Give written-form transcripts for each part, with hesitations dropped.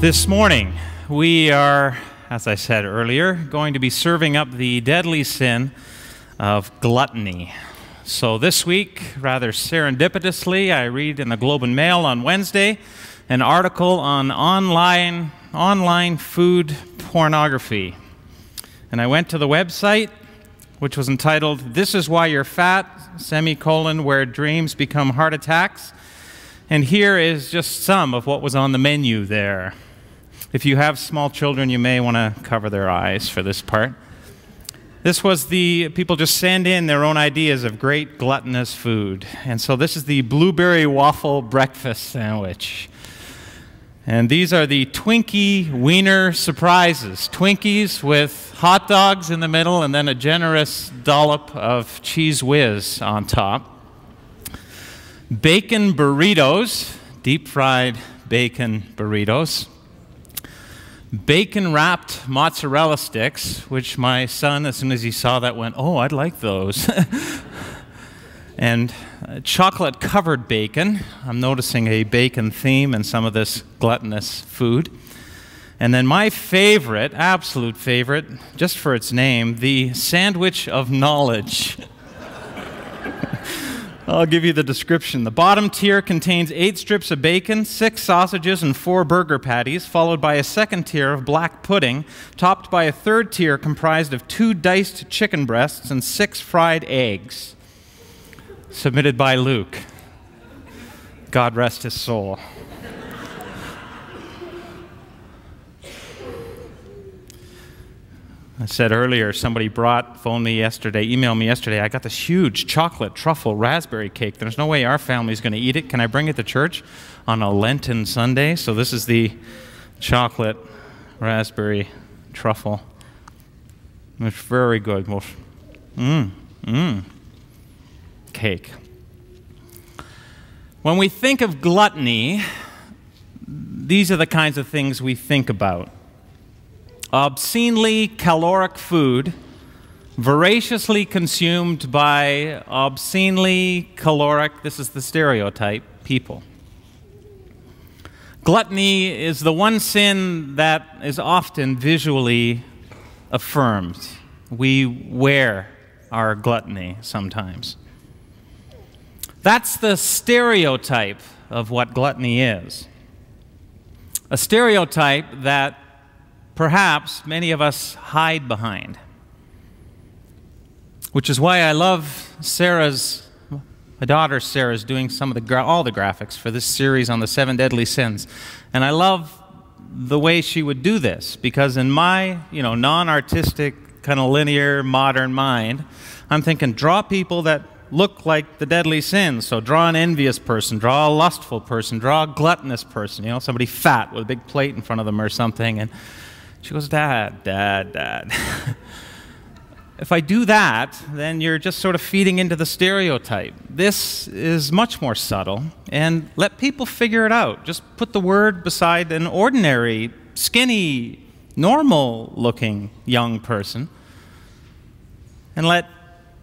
This morning, we are, as I said earlier, going to be serving up the deadly sin of gluttony. So this week, rather serendipitously, I read in the Globe and Mail on Wednesday an article on online food pornography. And I went to the website, which was entitled, "This is Why You're Fat, Where Dreams Become Heart Attacks." And here is just some of what was on the menu there. If you have small children, you may want to cover their eyes for this part. This was people just send in their own ideas of great gluttonous food. And so this is the blueberry waffle breakfast sandwich. And these are the Twinkie Wiener surprises. Twinkies with hot dogs in the middle and then a generous dollop of Cheese Whiz on top. Bacon burritos, deep-fried bacon burritos. Bacon-wrapped mozzarella sticks, which my son, as soon as he saw that, went, "Oh, I'd like those." And chocolate-covered bacon. I'm noticing a bacon theme in some of this gluttonous food. And then my favorite, absolute favorite, just for its name, the sandwich of knowledge. I'll give you the description. The bottom tier contains 8 strips of bacon, 6 sausages, and 4 burger patties, followed by a second tier of black pudding, topped by a third tier comprised of 2 diced chicken breasts and 6 fried eggs. Submitted by Luke. God rest his soul. I said earlier, somebody phoned me yesterday, emailed me yesterday, "I got this huge chocolate truffle raspberry cake. There's no way our family's going to eat it. Can I bring it to church on a Lenten Sunday?" So this is the chocolate raspberry truffle. It's very good. Cake. When we think of gluttony, these are the kinds of things we think about. Obscenely caloric food, voraciously consumed by obscenely caloric, this is the stereotype, people. Gluttony is the one sin that is often visually affirmed. We wear our gluttony sometimes. That's the stereotype of what gluttony is. A stereotype that perhaps many of us hide behind. Which is why I love my daughter Sarah's doing all the graphics for this series on the 7 deadly sins. And I love the way she would do this, because in my, non-artistic, kind of linear, modern mind, I'm thinking, draw people that look like the deadly sins. So draw an envious person, draw a lustful person, draw a gluttonous person, somebody fat with a big plate in front of them or something. And she goes, Dad. If I do that, then you're just sort of feeding into the stereotype. This is much more subtle, and let people figure it out. Just put the word beside an ordinary, skinny, normal-looking young person, and let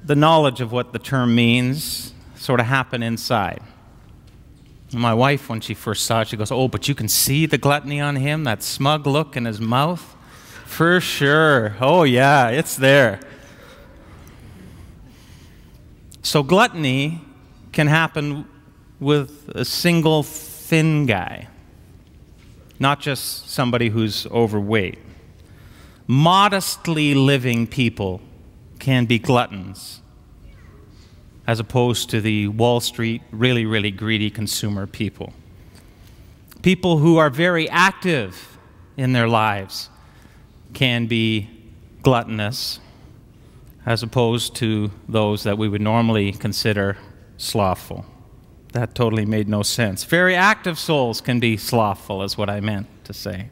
the knowledge of what the term means sort of happen inside. My wife, when she first saw it, she goes, "Oh, but you can see the gluttony on him, that smug look in his mouth?" For sure. Oh, yeah, it's there. So gluttony can happen with a single thin guy, not just somebody who's overweight. Modestly living people can be gluttons, as opposed to the Wall Street, really, really greedy consumer people. People who are very active in their lives can be gluttonous, as opposed to those that we would normally consider slothful. That totally made no sense. Very active souls can be slothful, is what I meant to say.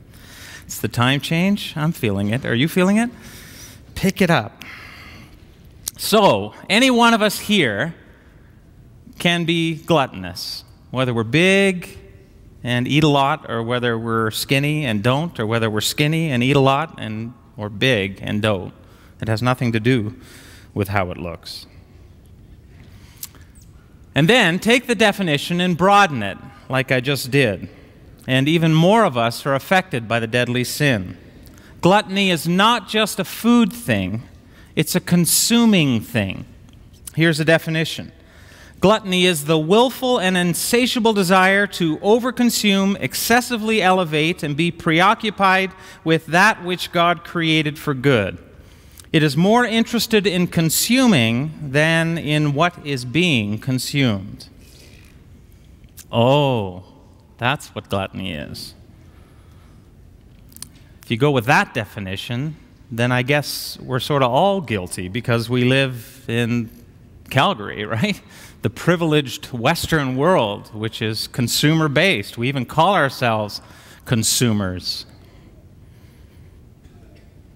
It's the time change. I'm feeling it. Are you feeling it? Pick it up. So, any one of us here can be gluttonous, whether we're big and eat a lot, or whether we're skinny and don't, or whether we're skinny and eat a lot, or big and don't. It has nothing to do with how it looks. And then take the definition and broaden it, like I just did. and even more of us are affected by the deadly sin. Gluttony is not just a food thing, it's a consuming thing. Here's a definition. Gluttony is the willful and insatiable desire to overconsume, excessively elevate, and be preoccupied with that which God created for good. It is more interested in consuming than in what is being consumed. Oh, that's what gluttony is. If you go with that definition, then I guess we're sort of all guilty because we live in Calgary, right? The privileged Western world, which is consumer-based. We even call ourselves consumers.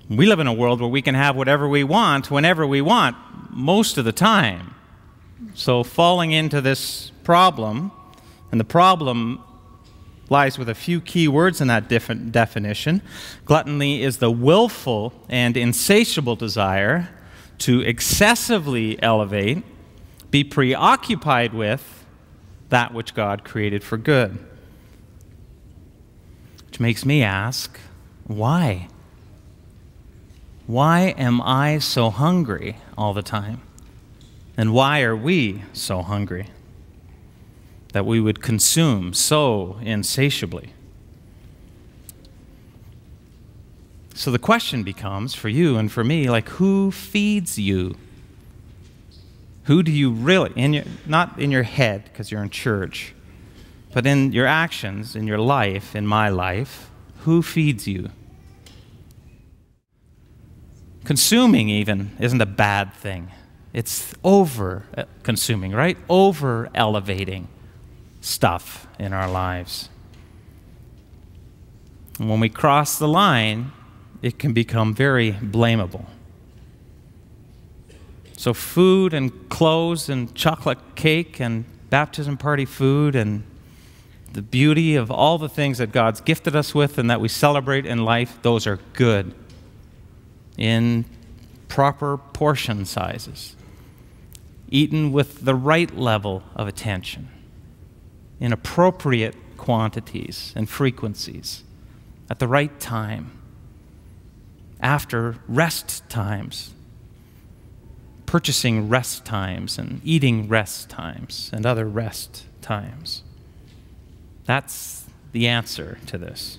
We live in a world where we can have whatever we want, whenever we want, most of the time. So falling into this problem, and the problem lies with a few key words in that definition. Gluttony is the willful and insatiable desire to excessively elevate, be preoccupied with that which God created for good. Which makes me ask, why? Why am I so hungry all the time? And why are we so hungry that we would consume so insatiably? So the question becomes, for you and for me, like, who feeds you? Who do you really, not in your head because you're in church, but in your actions, in your life, in my life, who feeds you? Consuming even isn't a bad thing. It's over-consuming, right? Over-elevating stuff in our lives. And when we cross the line, it can become very blameable. So food and clothes and chocolate cake and baptism party food and the beauty of all the things that God's gifted us with and that we celebrate in life, those are good in proper portion sizes, eaten with the right level of attention, in appropriate quantities and frequencies, at the right time, after rest times, purchasing rest times and eating rest times and other rest times. That's the answer to this.